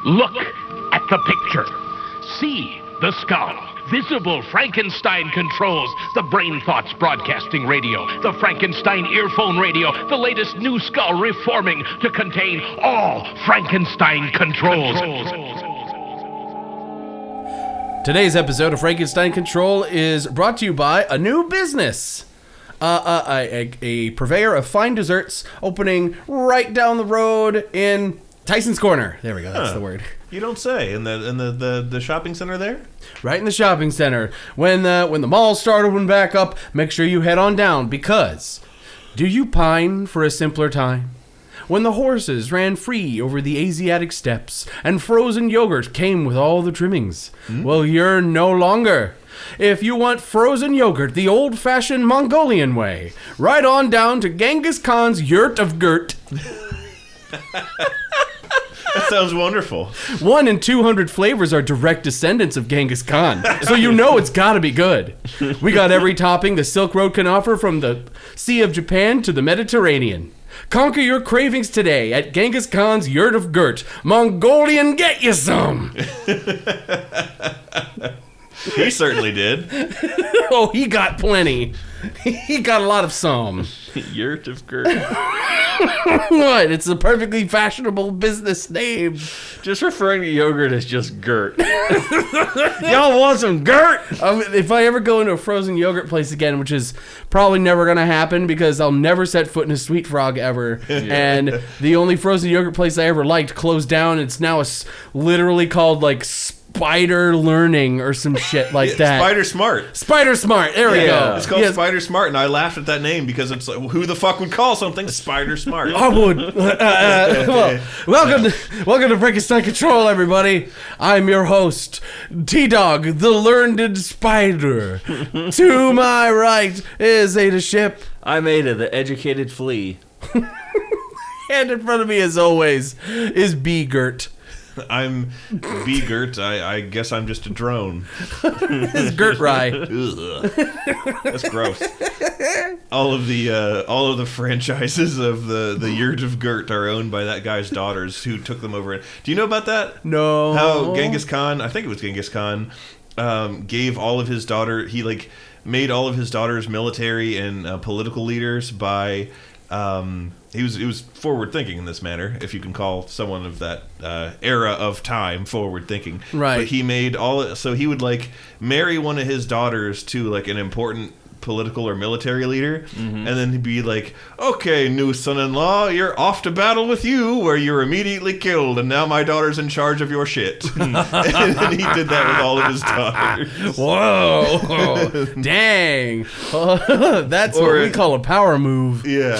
Look at the picture. See the skull. Visible Frankenstein controls. The Brain Thoughts broadcasting radio. The Frankenstein earphone radio. The latest new skull reforming to contain all Frankenstein controls. Today's episode of Frankenstein Control is brought to you by a new business. A purveyor of fine desserts opening right down the road in Tyson's Corner. There we go. That's the word. You don't say. In the shopping center there? Right in the shopping center. When the malls start opening back up, make sure you head on down, because do you pine for a simpler time? When the horses ran free over the Asiatic steppes and frozen yogurt came with all the trimmings. Well, you're no longer. If you want frozen yogurt the old-fashioned Mongolian way, right on down to Genghis Khan's Yurt of Gurt. That sounds wonderful. 1 in 200 flavors are direct descendants of Genghis Khan, so you know it's gotta be good. We got every topping the Silk Road can offer, from the Sea of Japan to the Mediterranean. Conquer your cravings today at Genghis Khan's Yurt of Gurt. Mongolian, get you some! He certainly did. Oh, he got plenty. He got a lot of some. Yurt of Gurt. What? It's a perfectly fashionable business name. Just referring to yogurt as just Gurt. Y'all want some Gurt? If I ever go into a frozen yogurt place again, which is probably never going to happen because I'll never set foot in a Sweet Frog ever, and the only frozen yogurt place I ever liked closed down. It's now literally called like Spider Learning or some shit like that. Spider Smart. Spider Smart. There we go. It's called Spider Smart, and I laughed at that name because it's like, who the fuck would call something Spider Smart? I would. Well, welcome to Frankenstein Control, everybody. I'm your host, T-Dog, the learned spider. To my right is Ada Ship. I'm Ada, the educated flea. And in front of me, as always, is B-Gert. I'm B-Gert. I guess I'm just a drone. It's Gert Rye. That's gross. All of the franchises of the Yurt of Gurt are owned by that guy's daughters who took them over. Do you know about that? No. How Genghis Khan, I think it was Genghis Khan, gave all of his made all of his daughters military and political leaders by. He was forward thinking in this manner, if you can call someone of that era of time forward thinking. Right. But he made so he would like marry one of his daughters to like an important political or military leader, and then he'd be like, "Okay, new son-in-law, you're off to battle with you, where you're immediately killed, and now my daughter's in charge of your shit." And then he did that with all of his daughters. Whoa. Dang. That's what we call a power move. Yeah.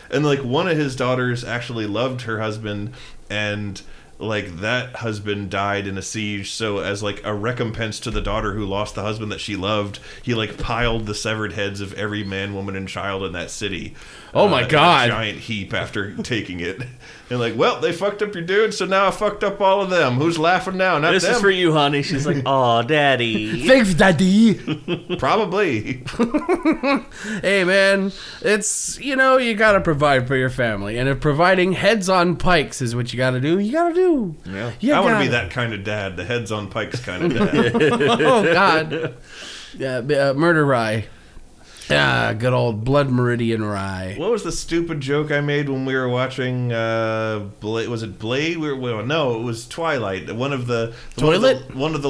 And like one of his daughters actually loved her husband, and like that husband died in a siege, so as like a recompense to the daughter who lost the husband that she loved, he like piled the severed heads of every man, woman, and child in that city. Oh my God. In a giant heap after taking it. And like, well, they fucked up your dude, so now I fucked up all of them. Who's laughing now? Not this them. Is for you, honey. She's like, "Aw, daddy." Thanks, daddy. Probably. Hey, man, it's, you gotta provide for your family. And if providing heads on pikes is what you gotta do, you gotta do. Yeah. I want to be that kind of dad, the heads on pikes kind of dad. Oh, God. Yeah, Murder Rye. Ah, good old Blood Meridian Rye. What was the stupid joke I made when we were watching was it Blade? No, it was Twilight. One of the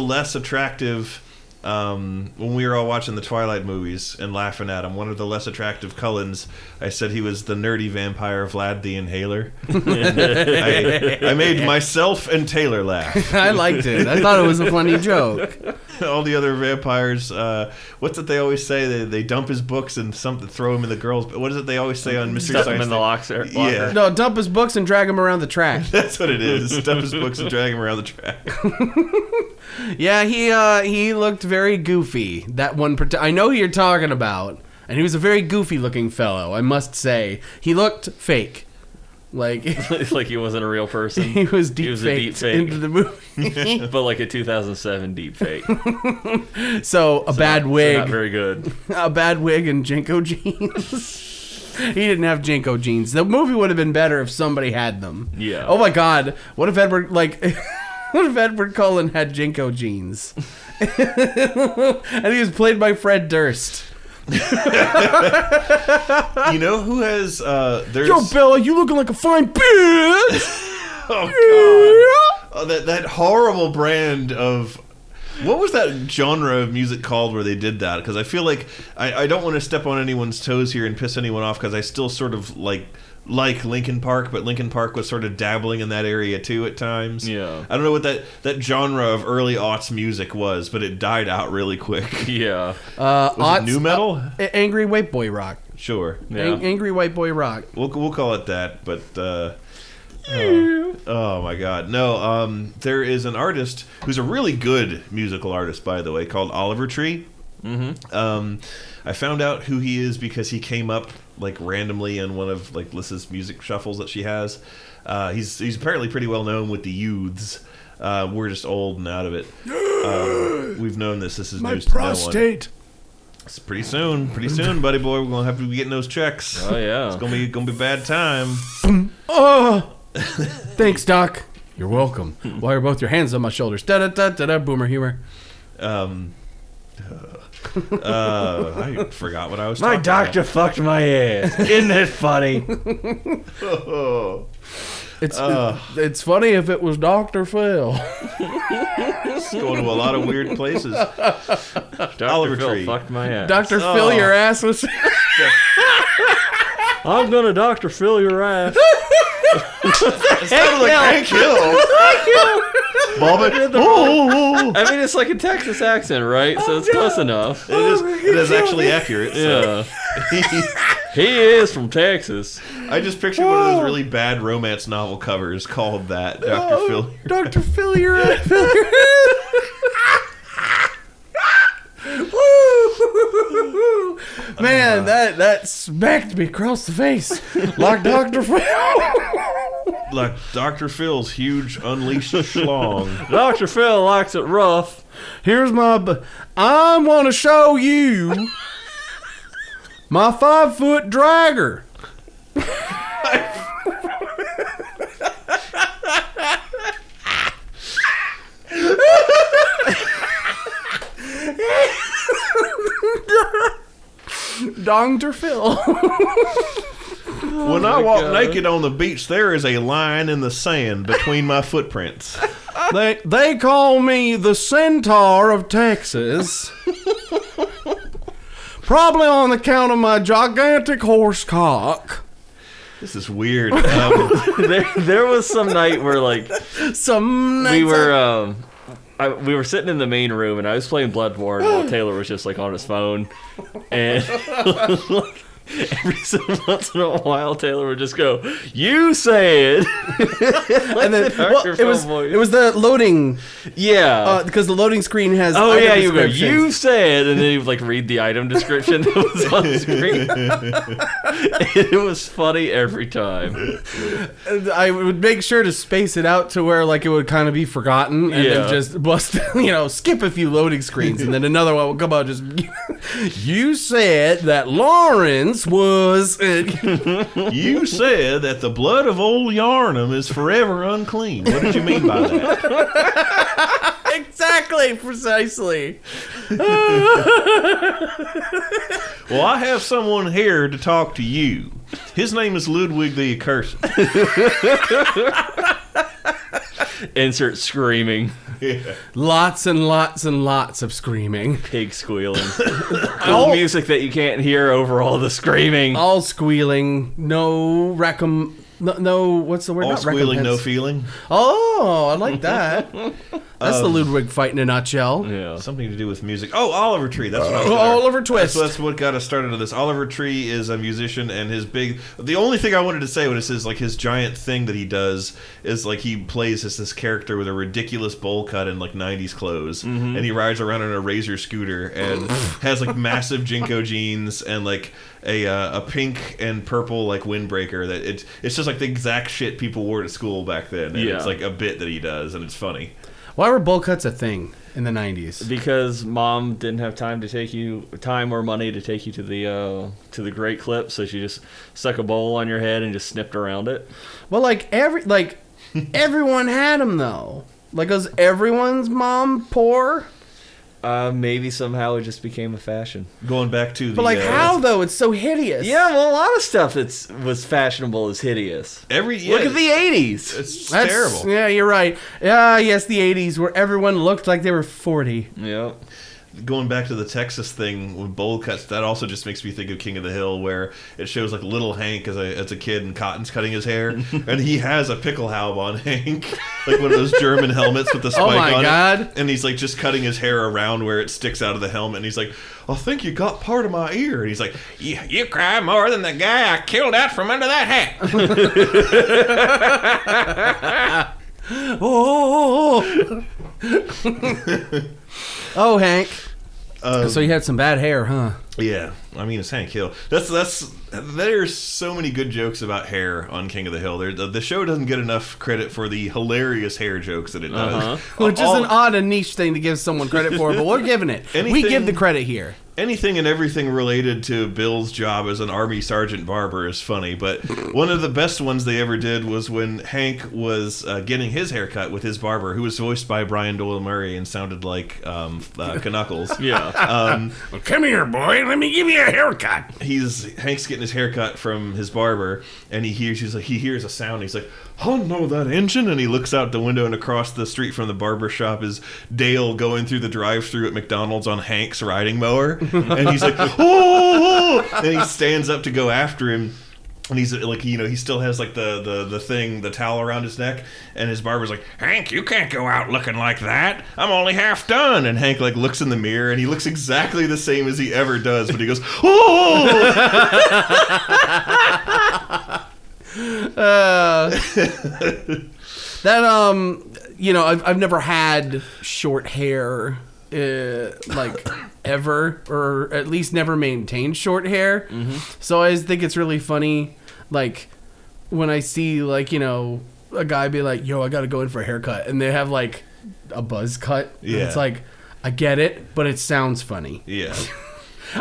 less attractive when we were all watching the Twilight movies and laughing at him, one of the less attractive Cullens, I said he was the nerdy vampire Vlad the Inhaler. I made myself and Taylor laugh. I liked it. I thought it was a funny joke. All the other vampires, what's it they always say? They dump his books and throw him in the girls. But what is it they always say on Mystery Science? Stuff him in the locker. Yeah. No, dump his books and drag him around the track. That's what it is. Dump his books and drag him around the track. Yeah, he looked very goofy. That one, I know who you're talking about, and he was a very goofy looking fellow. I must say, he looked fake. Like he wasn't a real person. He was deep a deep fake into the movie. But like a 2007 deep fake. So bad wig. Not very good. A bad wig and Jenko jeans. He didn't have Jenko jeans. The movie would have been better if somebody had them. Yeah. Oh my God. What if Edward, What if Edward Cullen had Jinko jeans? And he was played by Fred Durst. You know who has there's Yo, Bella, you looking like a fine bitch. Oh god. Oh, that horrible brand of what was that genre of music called where they did that? Because I feel like I don't want to step on anyone's toes here and piss anyone off because I still sort of like Linkin Park, but Linkin Park was sort of dabbling in that area too at times. Yeah. I don't know what that genre of early aughts music was, but it died out really quick. Yeah. Was it nu metal? Angry white boy rock. Sure. Yeah. Angry white boy rock. We'll call it that, but oh my god. No, there is an artist who's a really good musical artist, by the way, called Oliver Tree. Mm-hmm. I found out who he is because he came up like randomly in one of like Lissa's music shuffles that she has. He's apparently pretty well known with the youths. We're just old and out of it. We've known this. This is My news to prostate. no one. It's pretty soon, buddy boy. We're gonna have to be getting those checks. Oh yeah. It's gonna be a bad time. Oh, thanks, Doc. You're welcome. Why are both your hands on my shoulders? Da da da da da. Boomer humor. I forgot what I was. My talking doctor fucked my ass. Isn't it funny? about. It's funny if it was Dr. Phil. It's going to a lot of weird places. Dr. Oliver Phil Tree. fucked my ass. Dr. Phil, your ass was. I'm gonna Dr. Phil your ass. It sounded like Hank Hill. Bobbit. I mean, it's like a Texas accent, right? So it's close enough. It is actually accurate. Yeah. So. He is from Texas. I just pictured one of those really bad romance novel covers called that, Dr. Phil. Dr. Phil, your ass. Man, that smacked me across the face like Dr. Phil. Like Dr. Phil's huge unleashed schlong. Dr. Phil likes it rough. Here's I want to show you my 5-foot dragger. Dr. Phil. When I walk naked on the beach, there is a line in the sand between my footprints. They call me the Centaur of Texas. Probably on account of my gigantic horse cock. This is weird. There was some night where like we were sitting in the main room and I was playing Bloodborne while Taylor was just like on his phone, and every so once in a while Taylor would just go, "You said," and then it was the loading. Yeah, because the loading screen has. Oh yeah, you go. You said, and then he would like read the item description that was on the screen. It was funny every time. I would make sure to space it out to where like it would kind of be forgotten, and then just bust, skip a few loading screens, and then another one would come out. Just you said that Lawrence was. You said that the blood of old Yharnam is forever unclean. What did you mean by that? Exactly, precisely. Well, I have someone here to talk to you. His name is Ludwig the Accursed. Insert screaming. Yeah. Lots and lots and lots of screaming. Pig squealing. Cool music that you can't hear over all the screaming. All squealing. No No, what's the word? All Not squealing, no recompense. feeling. Oh, I like that. That's the Ludwig fight in a nutshell. Yeah. Something to do with music. Oh, Oliver Tree. That's what I was Oliver Twist. That's what got us started on this. Oliver Tree is a musician, and his big. The only thing I wanted to say was his giant thing that he does is like he plays as this character with a ridiculous bowl cut and like '90s clothes, and he rides around on a Razor scooter and has like massive Jinko jeans and like a pink and purple like windbreaker that it's just like the exact shit people wore to school back then, and it's like a bit that he does, and it's funny. Why were bowl cuts a thing in the 90s? Because mom didn't have time or money to take you to the great clip, so she just stuck a bowl on your head and just snipped around it. Well, everyone had them though. Like, was everyone's mom poor? Maybe somehow it just became a fashion. Going back to the... But, like, how, though? It's so hideous. Yeah, well, a lot of stuff that was fashionable is hideous. Look at the 80s. It's terrible. Yeah, you're right. Yes, the 80s, where everyone looked like they were 40. Yep. Going back to the Texas thing with bowl cuts, that also just makes me think of King of the Hill, where it shows like little Hank as a kid and Cotton's cutting his hair, and he has a pickelhaube on Hank, like one of those German helmets with the spike on Oh my God. it, and he's like just cutting his hair around where it sticks out of the helmet, and he's like, I think you got part of my ear, and he's like, you cry more than the guy I killed out from under that hat. Oh, oh, Hank. So you had some bad hair, huh? Yeah, I mean it's Hank Hill. There's so many good jokes about hair on King of the Hill. The show doesn't get enough credit for the hilarious hair jokes that it does. Which is an odd and niche thing to give someone credit for, but we're giving it. We give the credit here. Anything and everything related to Bill's job as an Army Sergeant Barber is funny, but one of the best ones they ever did was when Hank was getting his haircut with his barber, who was voiced by Brian Doyle Murray and sounded like Knuckles. Yeah. Well, come here, boy. Let me give you a haircut. Hank's getting his haircut from his barber, and he hears a sound. He's like, "Oh no, that engine!" And he looks out the window, and across the street from the barber shop is Dale going through the drive-thru at McDonald's on Hank's riding mower, and he's like, "Oh!" And he stands up to go after him. And he's like, he still has like the towel around his neck, and his barber's like, "Hank, you can't go out looking like that. I'm only half done." And Hank like looks in the mirror, and he looks exactly the same as he ever does, but he goes, "Oh!" I've never had short hair. Like ever, or at least never maintained short hair. So I just think it's really funny, like when I see like a guy be like, "Yo, I gotta go in for a haircut," and they have like a buzz cut. Yeah, it's like, I get it, but it sounds funny. Yeah.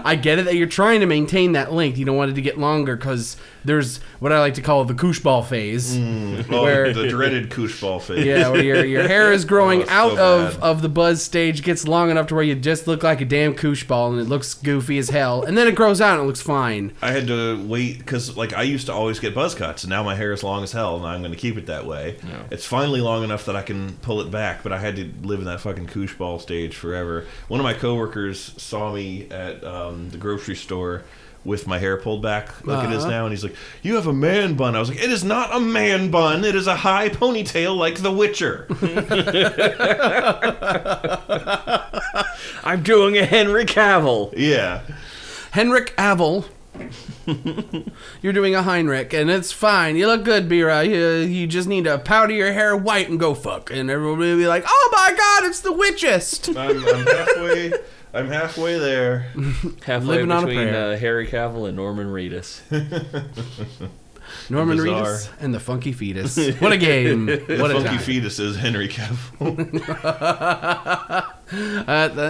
I get it that you're trying to maintain that length. You don't want it to get longer because there's what I like to call the koosh ball phase. Where the dreaded koosh ball phase. Yeah, where your hair is growing out of the buzz stage, gets long enough to where you just look like a damn koosh ball, and it looks goofy as hell. And then it grows out and it looks fine. I had to wait because like I used to always get buzz cuts, and now my hair is long as hell, and I'm going to keep it that way. Yeah. It's finally long enough that I can pull it back, but I had to live in that fucking koosh ball stage forever. One of my coworkers saw me at the grocery store with my hair pulled back like it is now, and he's like, "You have a man bun." I was like, "It is not a man bun. It is a high ponytail like The Witcher." I'm doing a Henry Cavill. Yeah. Henrik Cavill. You're doing a Heinrich, and it's fine. You look good, B-Ra. You just need to powder your hair white and go fuck. And everyone will be like, "Oh my God, it's the witchest." I'm halfway there. Halfway between Harry Cavill and Norman Reedus. Norman Reedus and the Funky Fetus. What a game. What the a Funky time. Fetus is Henry Cavill.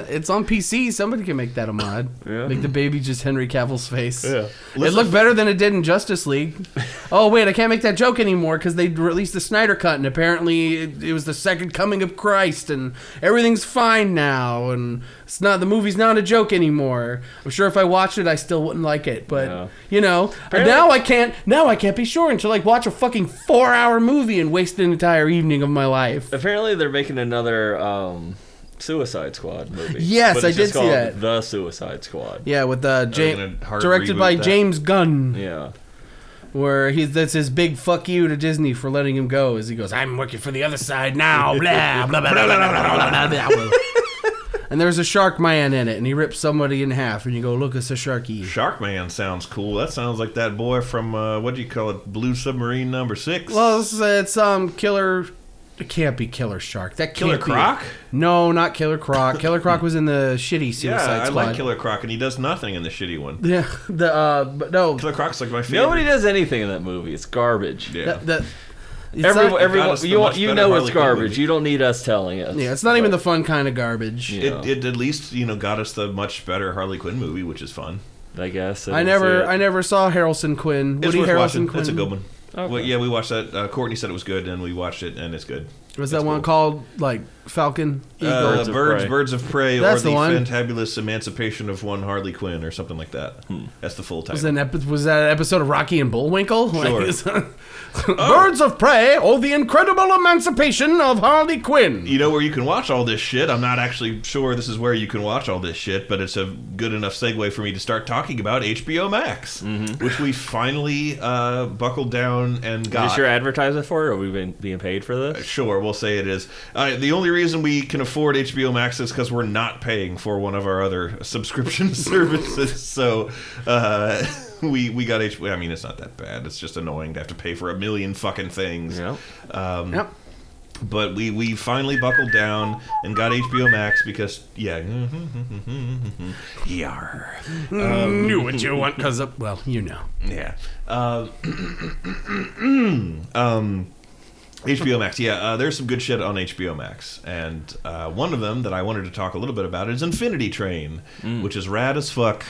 It's on PC. Somebody can make that a mod. Yeah. Make the baby just Henry Cavill's face. Yeah. It looked better than it did in Justice League. Oh, wait, I can't make that joke anymore because they released the Snyder Cut, and apparently it was the second coming of Christ, and everything's fine now, and the movie's not a joke anymore. I'm sure if I watched it, I still wouldn't like it, but, now I can't be sure until I watch a fucking 4-hour movie and waste an entire evening of my life. Apparently they're making another Suicide Squad movie. Yes, I did see that. The Suicide Squad. Yeah, with directed by James Gunn. Yeah. Where that's his big fuck you to Disney for letting him go, as he goes, "I'm working for the other side now." Blah blah blah blah blah blah blah blah. And there's a shark man in it, and he rips somebody in half, and you go, "Look, it's a sharky." Sharkman sounds cool. That sounds like that boy from what do you call it? Blue Submarine number 6. Well, it's Killer. It can't be Killer Shark. That can't Killer Croc? No, not Killer Croc. Killer Croc was in the shitty Suicide Squad. I like Killer Croc, and he does nothing in the shitty one. Yeah, but no. Killer Croc's like my favorite. Nobody does anything in that movie. It's garbage. Yeah. Everyone, you know it's garbage. You don't need us telling us. Yeah, it's not even the fun kind of garbage. Yeah. It at least got us the much better Harley Quinn movie, which is fun. I guess. I never saw Harrelson Quinn. It's Woody worth Harrelson watching. Quinn. It's a good one. Okay. Well, yeah, we watched that. Courtney said it was good, and we watched it, and it's good. Was that one called, like, Falcon? Birds of Prey, That's or the one. Fantabulous Emancipation of One Harley Quinn, or something like that. That's the full title. Was that an episode of Rocky and Bullwinkle? Sure. Birds of Prey, or the Incredible Emancipation of Harley Quinn. You know where you can watch all this shit? I'm not actually sure this is where you can watch all this shit, but it's a good enough segue for me to start talking about HBO Max, which we finally buckled down and got. Is this your advertisement for it, or are we being paid for this? Sure, we'll say it is. The only reason we can afford HBO Max is because we're not paying for one of our other subscription services. So we got HBO. I mean, it's not that bad. It's just annoying to have to pay for a million fucking things. Yep. Yep. But we finally buckled down and got HBO Max because, yeah. Yar. Knew what you want, because, well, you know. Yeah. HBO Max, yeah. There's some good shit on HBO Max. And one of them that I wanted to talk a little bit about is Infinity Train, which is rad as fuck.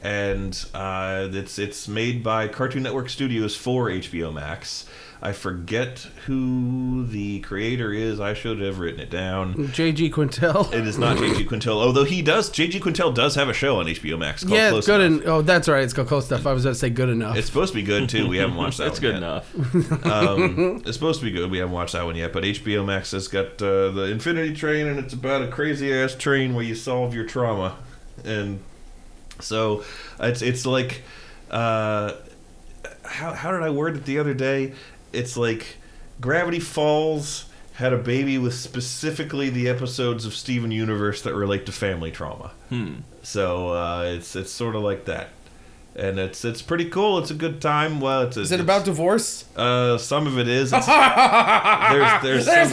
And it's made by Cartoon Network Studios for HBO Max. I forget who the creator is. I should have written it down. J.G. Quintel. It is not J.G. Quintel, although J.G. Quintel does have a show on HBO Max called Close good Enough. Oh, that's right. It's called Close Stuff. I was going to say Good Enough. It's supposed to be good, too. We haven't watched that It's one good yet. enough. It's supposed to be good. We haven't watched that one yet. But HBO Max has got the Infinity Train, and it's about a crazy-ass train where you solve your trauma. And so it's like... how did I word it the other day? It's like... Gravity Falls had a baby with specifically the episodes of Steven Universe that relate to family trauma. So it's sort of like that, and it's pretty cool. It's a good time. Well, is it about divorce? Some of it is. There's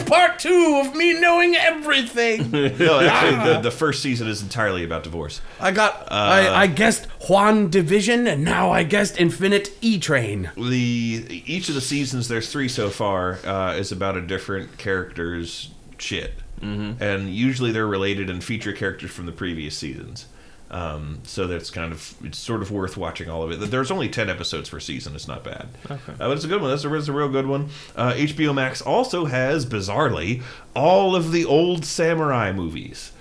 part 2 of me knowing everything. No, actually, the first season is entirely about divorce. I guessed Juan Division, and now I guessed Infinite E-Train. Each of the seasons, there's 3 so far, is about a different character's shit, and usually they're related and feature characters from the previous seasons. So it's sort of worth watching all of it. There's only 10 episodes per season. It's not bad. Okay. But it's a good one. It's a real good one. HBO Max also has, bizarrely, all of the old samurai movies,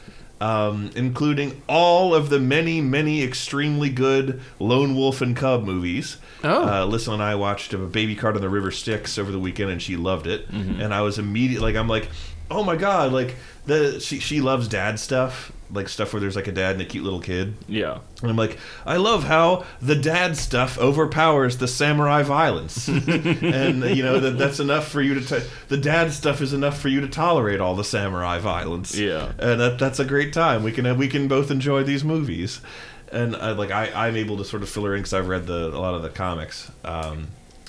including all of the many, many extremely good Lone Wolf and Cub movies. Lissa and I watched Baby Cart on the River Styx over the weekend, and she loved it. And I was immediately, I'm like, oh my god, like, she loves dad stuff. Like stuff where there's like a dad and a cute little kid. Yeah. And I'm like, I love how the dad stuff overpowers the samurai violence. And, you know, that's enough for you to... the dad stuff is enough for you to tolerate all the samurai violence. Yeah. And that's a great time. We can both enjoy these movies. And I'm able to sort of fill her in because I've read a lot of the comics.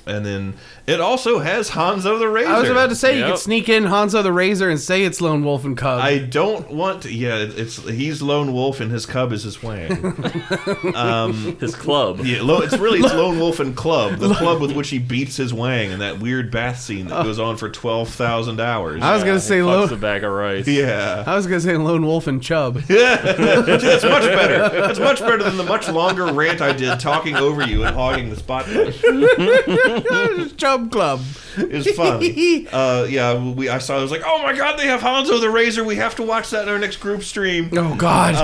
And then it also has Hanzo the Razor. I was about to say, you could sneak in Hanzo the Razor and say it's Lone Wolf and Cub. I don't want to. Yeah, he's Lone Wolf and his cub is his wang. His club. Yeah, it's Lone Wolf and Club, the club with which he beats his wang in that weird bath scene that goes on for 12,000 hours. I was gonna say Lone. The bag of rice. Yeah. I was gonna say Lone Wolf and Chub. Yeah, that's much better. That's much better than the much longer rant I did talking over you and hogging the spotlight. Chub Club. It's funny. I saw. I was like, oh my god, they have Hanzo the Razor. We have to watch that in our next group stream. Oh god.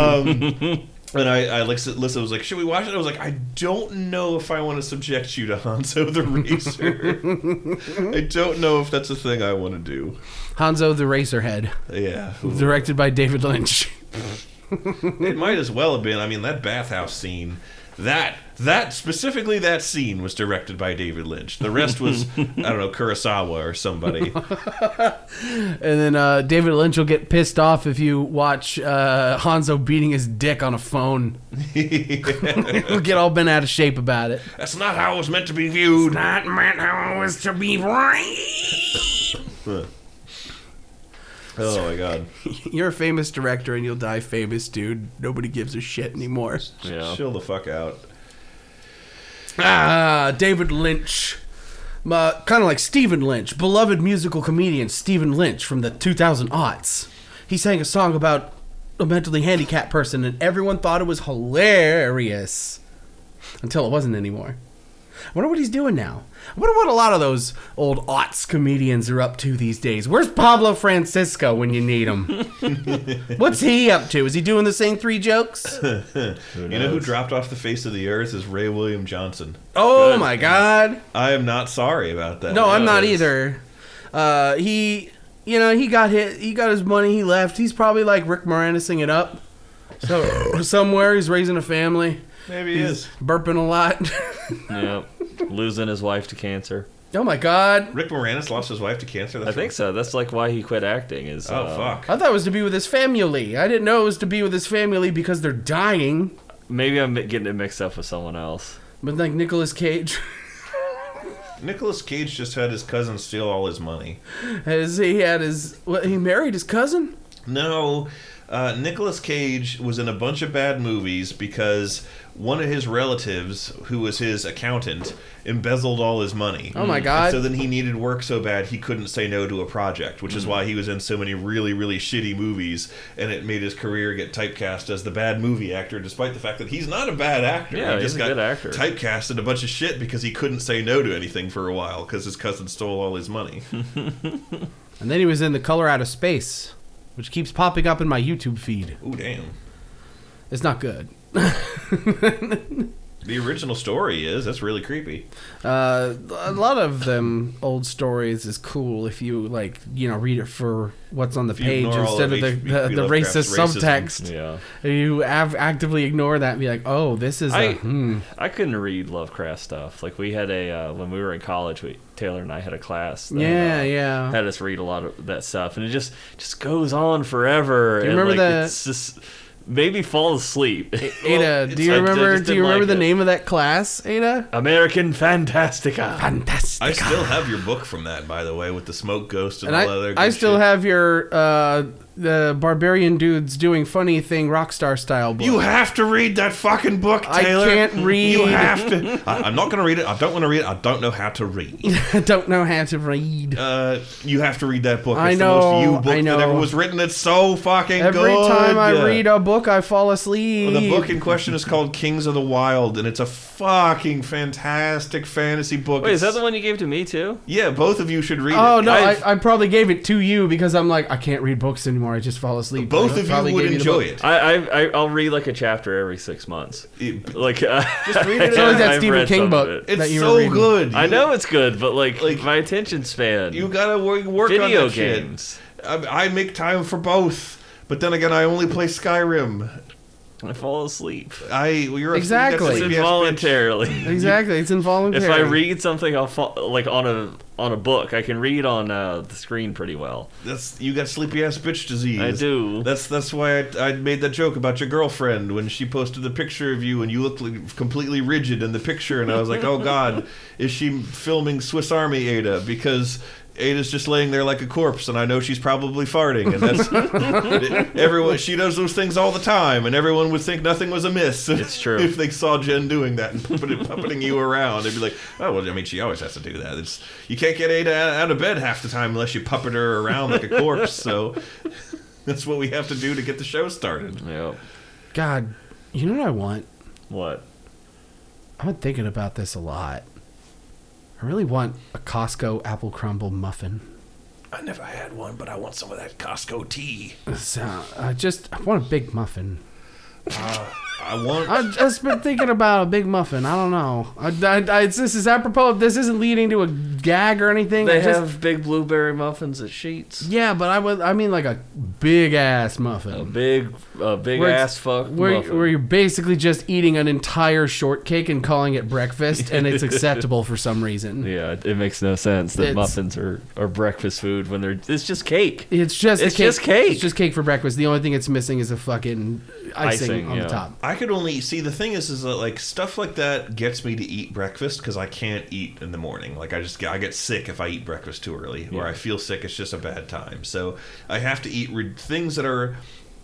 And Lissa was like, should we watch it? I was like, I don't know if I want to subject you to Hanzo the Razor. I don't know if that's a thing I want to do. Hanzo the Racerhead. Yeah. Directed by David Lynch. It might as well have been. I mean, that bathhouse scene. That specifically that scene was directed by David Lynch. The rest was, I don't know, Kurosawa or somebody. And then David Lynch will get pissed off if you watch Hanzo beating his dick on a phone. He'll get all bent out of shape about it. That's not how it was meant to be viewed. It's not meant how it was to be right. Oh my god. You're a famous director and you'll die famous, dude. Nobody gives a shit anymore. Yeah. Chill the fuck out. David Lynch. Kind of like Stephen Lynch. Beloved musical comedian Stephen Lynch from the 2000s. He sang a song about a mentally handicapped person and everyone thought it was hilarious. Until it wasn't anymore. wonder what he's doing now. I wonder what a lot of those old aughts comedians are up to these days. Where's Pablo Francisco when you need him? What's he up to? Is he doing the same 3 jokes? You know who dropped off the face of the earth is Ray William Johnson. Oh, good. My God. I am not sorry about that. No, I'm not either. He got hit. He got his money. He left. He's probably like Rick Moranising it up. So somewhere he's raising a family. Maybe he is. Burping a lot. Yep. Losing his wife to cancer. Oh my God. Rick Moranis lost his wife to cancer? I think so. That's like why he quit acting. Fuck. I thought it was to be with his family. I didn't know it was to be with his family because they're dying. Maybe I'm getting it mixed up with someone else. But like Nicolas Cage. Nicolas Cage just had his cousin steal all his money. He married his cousin? No. Nicolas Cage was in a bunch of bad movies because one of his relatives, who was his accountant, embezzled all his money. Oh my God. And so then he needed work so bad he couldn't say no to a project, which is why he was in so many really, really shitty movies, and it made his career get typecast as the bad movie actor, despite the fact that he's not a bad actor. Yeah, he just got good actor. typecast in a bunch of shit because he couldn't say no to anything for a while because his cousin stole all his money. And then he was in The Color Out of Space, which keeps popping up in my YouTube feed. Ooh, damn. It's not good. The original story is. That's really creepy. A lot of them old stories is cool if you read it for what's on the page instead of the racist subtext. Yeah. You actively ignore that and be like, oh, this is I couldn't read Lovecraft stuff. Like we had when we were in college, Taylor and I had a class that had us read a lot of that stuff, and it just goes on forever. Do you remember that? It's just made me fall asleep. Ada, do you remember the name of that class, Ada? American Fantastica. I still have your book from that, by the way, with the smoke ghost and all that other good I still shit. have your the barbarian dudes doing funny thing rockstar style book. You have to read that fucking book, Taylor. I can't read. You have to. I'm not going to read it. I don't want to read it. I don't know how to read. I don't know how to read. You have to read that book. It's I know. the most you book that ever was written. It's so fucking good. Every time I read a book, I fall asleep. Well, the book in question is called Kings of the Wild, and it's a fucking fantastic fantasy book. Wait, is that the one you gave to me too? Yeah, both of you should read it. Oh, no, I probably gave it to you because I'm like, I can't read books anymore. I just fall asleep. Both of you would enjoy it. I'll read like a chapter every 6 months. Just read it. It's always that Stephen King book. It's so good. I know it's good, but like my attention span. You gotta work video on that games. Shit. I make time for both, but then again, I only play Skyrim. I fall asleep. Exactly. It's involuntarily. Exactly, it's involuntary. If I read something, I'll fall, like on a book. I can read on the screen pretty well. You got sleepy ass bitch disease. I do. That's why I made that joke about your girlfriend when she posted the picture of you and you looked like completely rigid in the picture, and I was like, oh God, is she filming Swiss Army Ada? Because Ada's just laying there like a corpse, and I know she's probably farting, and that's everyone. She does those things all the time, and everyone would think nothing was amiss. It's true. If they saw Jen doing that and puppeting you around, they'd be like, "Oh, well, I mean, she always has to do that. You can't get Ada out of bed half the time unless you puppet her around like a corpse." So that's what we have to do to get the show started. Yep. God, you know what I want? What? I've been thinking about this a lot. I really want a Costco apple crumble muffin. I never had one, but I want some of that Costco tea. So, I want a big muffin. I've just been thinking about a big muffin. I don't know. This is apropos. This isn't leading to a gag or anything. They have big blueberry muffins at Sheetz. Yeah, but I mean like a big ass muffin. A big ass fuck muffin. Where you're basically just eating an entire shortcake and calling it breakfast, and it's acceptable for some reason. Yeah, it makes no sense that muffins are breakfast food when it's just cake. It's just cake. It's just cake for breakfast. The only thing it's missing is a fucking icing on the top. I could only see the thing is that like stuff like that gets me to eat breakfast because I can't eat in the morning. Like I get sick if I eat breakfast too early, or I feel sick. It's just a bad time. So I have to eat things that are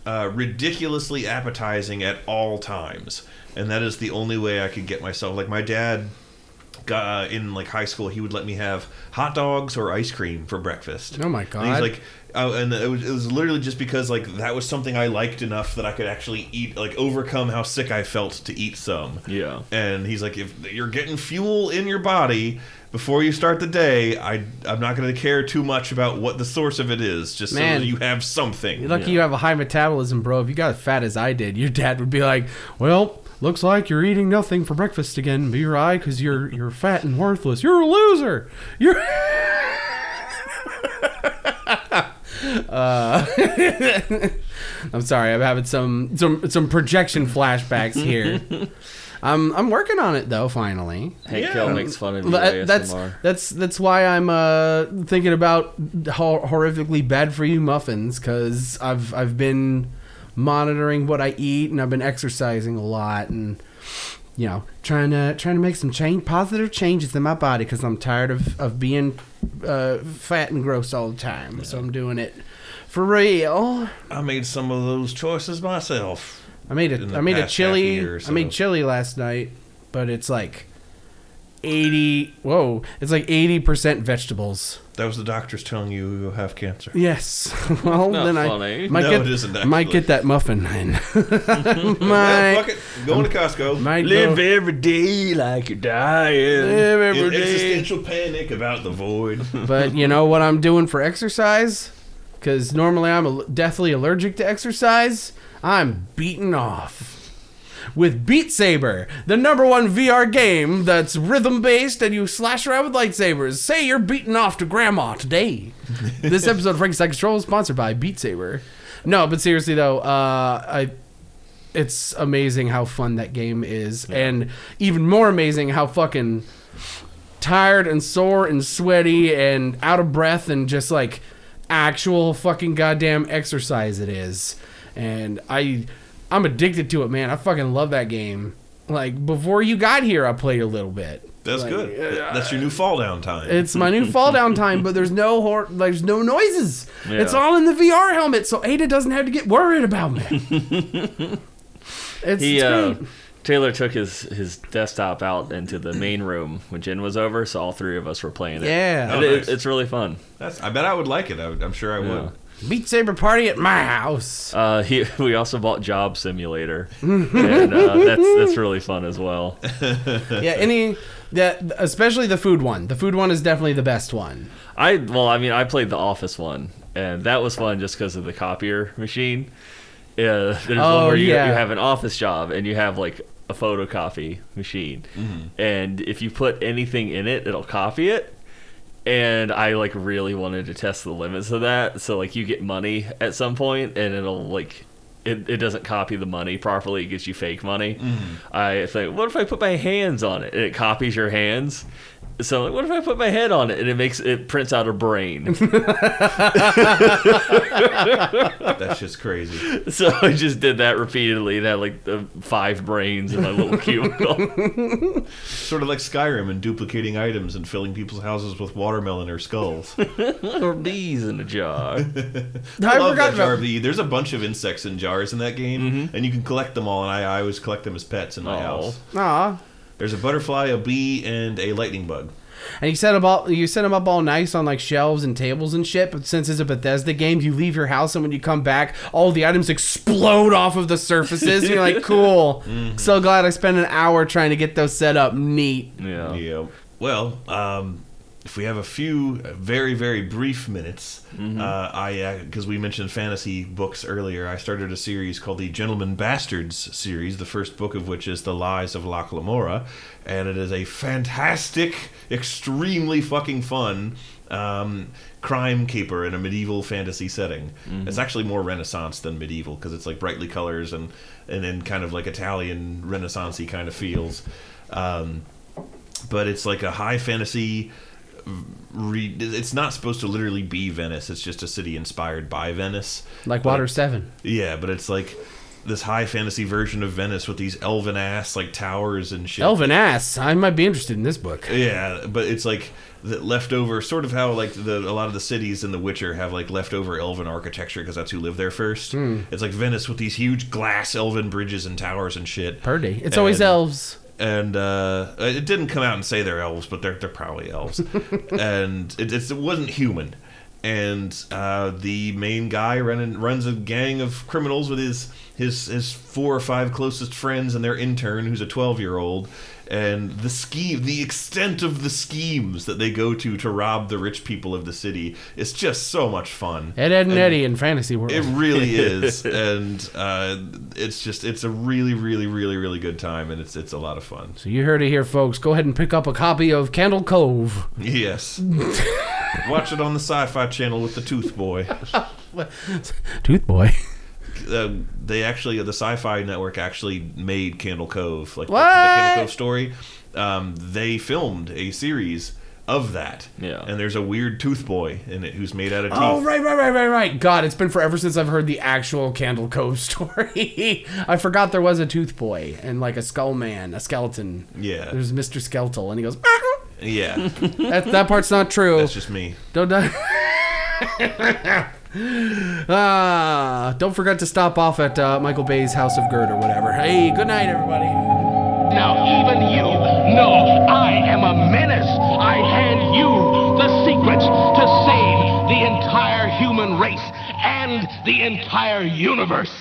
ridiculously appetizing at all times, and that is the only way I could get myself. Like my dad in like high school, he would let me have hot dogs or ice cream for breakfast. Oh my god! And he's like, and it was literally just because like that was something I liked enough that I could actually eat, like overcome how sick I felt to eat some. Yeah. And he's like, if you're getting fuel in your body before you start the day, I'm not going to care too much about what the source of it is, just so that you have something. You're lucky you have a high metabolism, bro. If you got as fat as I did, your dad would be like, well, looks like you're eating nothing for breakfast again, be right, because you're fat and worthless. You're a loser. You're... I'm sorry, I'm having some projection flashbacks here. I'm working on it though. Finally, Hank Hill makes fun of you. ASMR. That's why I'm thinking about horrifically bad for you muffins, because I've been monitoring what I eat, and I've been exercising a lot, and trying to make some positive changes in my body, because I'm tired of being fat and gross all the time. Yeah. So I'm doing it for real. I made some of those choices myself. I made a chili. I made chili last night, but it's like 80. Whoa! It's like 80% vegetables. That was the doctors telling you you'll have cancer. Yes. Well, not then funny. I might get that muffin then. Fuck it. Going to Costco. Live every day like you're dying. Live every day. Existential panic about the void. But you know what I'm doing for exercise? Because normally I'm deathly allergic to exercise. I'm beaten off with Beat Saber, the #1 VR game that's rhythm-based and you slash around with lightsabers. Say you're beating off to grandma today. This episode of Frankenstein Control is sponsored by Beat Saber. No, but seriously though, it's amazing how fun that game is, and even more amazing how fucking tired and sore and sweaty and out of breath and just like actual fucking goddamn exercise it is. And I'm addicted to it, man. I fucking love that game. Like, before you got here, I played a little bit. That's good. That's your new fall down time. It's my new fall down time, but there's no noises. Yeah. It's all in the VR helmet, so Ada doesn't have to get worried about me. It's great. Taylor took his desktop out into the main room when Jen was over, so all three of us were playing it. Yeah. Nice. It's really fun. I bet I would like it. I'm sure I would. Beat Saber party at my house. We also bought Job Simulator, and that's really fun as well. Especially the food one. The food one is definitely the best one. I played the Office one, and that was fun just because of the copier machine. There's one where you have an office job and you have like a photocopy machine, and if you put anything in it, it'll copy it. And I like really wanted to test the limits of that. So like you get money at some point and it'll like it doesn't copy the money properly. It gives you fake money. I think, what if I put my hands on it? And it copies your hands. So like, what if I put my head on it and it prints out a brain? That's just crazy. So I just did that repeatedly and had like 5 brains in my little cubicle. Sort of like Skyrim and duplicating items and filling people's houses with watermelon or skulls. Or bees in a jar. I love that jar of There's a bunch of insects in jars in that game, and you can collect them all, and I always collect them as pets in my house. Aw. There's a butterfly, a bee, and a lightning bug. And you set them up all nice on like shelves and tables and shit. But since it's a Bethesda game, you leave your house and when you come back, all the items explode off of the surfaces. And you're like, cool. So glad I spent an hour trying to get those set up. Neat. Yeah. Well, if we have a few very, very brief minutes, because we mentioned fantasy books earlier, I started a series called the Gentleman Bastards series, the first book of which is The Lies of Locke Lamora, and it is a fantastic, extremely fucking fun crime caper in a medieval fantasy setting. It's actually more Renaissance than medieval, because it's like brightly colors and in kind of like Italian Renaissance-y kind of feels. But it's like a high fantasy... It's not supposed to literally be Venice. It's just a city inspired by Venice, like Water 7. Yeah, but it's like this high fantasy version of Venice with these elven ass like towers and shit. Elven ass. I might be interested in this book. Yeah, but it's like the leftover, sort of how like a lot of the cities in The Witcher have like leftover elven architecture because that's who lived there first. It's like Venice with these huge glass elven bridges and towers and shit. Purdy. It's always elves. And it didn't come out and say they're elves, but they're probably elves. And it wasn't human. And the main guy runs a gang of criminals with his 4 or 5 closest friends and their intern, who's a 12-year-old. And the extent of the schemes that they go to rob the rich people of the city is just so much fun. Ed, and Eddie in Fantasy World. It really is, and it's a really, really, really, really good time, and it's a lot of fun. So you heard it here, folks. Go ahead and pick up a copy of Candle Cove. Yes. Watch it on the Sci-Fi Channel with the Tooth Boy. Tooth Boy. The Sci-Fi Network actually made Candle Cove, like the Candle Cove story. They filmed a series of that. Yeah. And there's a weird tooth boy in it who's made out of teeth. Oh, right. God, it's been forever since I've heard the actual Candle Cove story. I forgot there was a tooth boy and like a skull man, a skeleton. Yeah. There's Mr. Skeletal, and he goes. Yeah. That part's not true. That's just me. Don't forget to stop off at Michael Bay's House of Gerd or whatever. Hey, good night, everybody. Now even you know I am a menace. I hand you the secrets to save the entire human race and the entire universe.